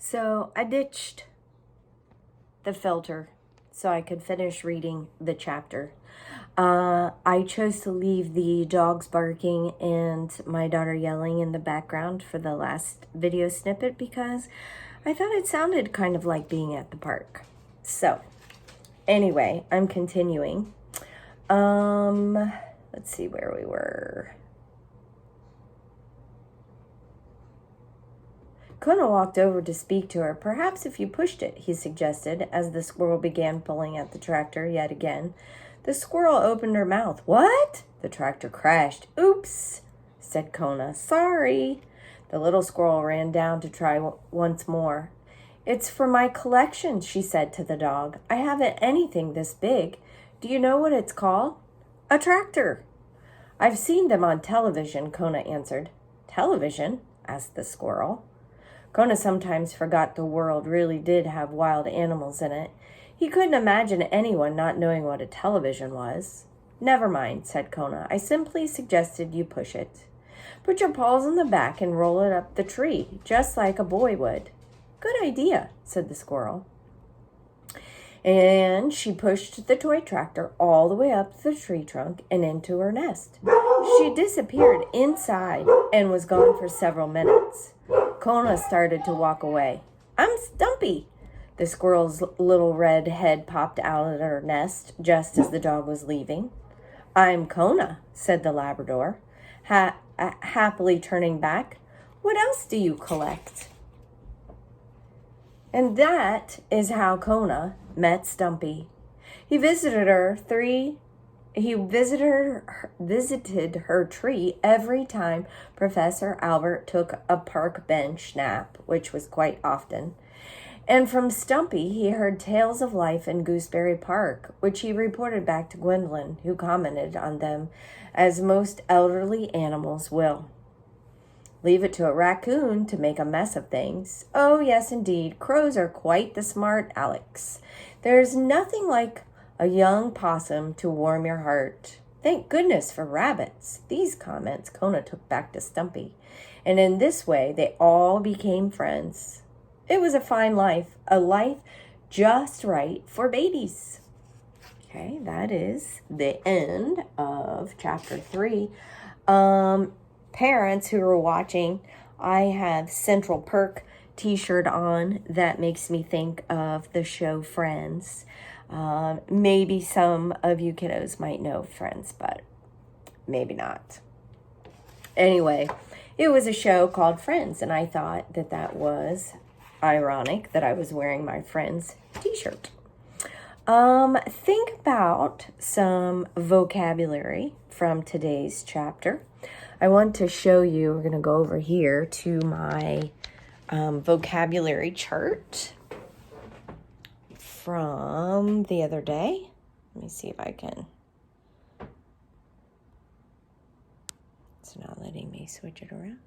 So I ditched the filter so I could finish reading the chapter. I chose to leave the dogs barking and my daughter yelling in the background for the last video snippet because I thought it sounded kind of like being at the park. So anyway, I'm continuing. Let's see where we were. Kona walked over to speak to her. Perhaps if you pushed it, he suggested, as the squirrel began pulling at the tractor yet again. The squirrel opened her mouth. What? The tractor crashed. Oops, said Kona. Sorry. The little squirrel ran down to try once more. It's for my collection, she said to the dog. I haven't anything this big. Do you know what it's called? A tractor. I've seen them on television, Kona answered. Television? Asked the squirrel. Kona sometimes forgot the world really did have wild animals in it. He couldn't imagine anyone not knowing what a television was. Never mind, said Kona. I simply suggested you push it. Put your paws on the back and roll it up the tree, just like a boy would. Good idea, said the squirrel. And she pushed the toy tractor all the way up the tree trunk and into her nest. She disappeared inside and was gone for several minutes. Kona started to walk away. I'm Stumpy. The squirrel's little red head popped out of her nest just as the dog was leaving. I'm Kona, said the Labrador, happily turning back. What else do you collect? And that is how Kona met Stumpy. He visited her tree every time Professor Albert took a park bench nap, which was quite often. And from Stumpy, he heard tales of life in Gooseberry Park, which he reported back to Gwendolyn, who commented on them, as most elderly animals will. Leave it to a raccoon to make a mess of things. Oh, yes, indeed. Crows are quite the smart Alex. There's nothing like a young possum to warm your heart. Thank goodness for rabbits. These comments Kona took back to Stumpy, and in this way they all became friends. It was a fine life, a life just right for babies. Okay, that is the end of chapter 3. Parents who are watching, I have Central Perk t-shirt on. That makes me think of the show Friends. Maybe some of you kiddos might know Friends, but maybe not. Anyway, it was a show called Friends, and I thought that that was ironic that I was wearing my Friends t-shirt. Think about some vocabulary from today's chapter. I want to show you, we're going to go over here to my vocabulary chart from the other day. Let me see if I can. It's not letting me switch it around.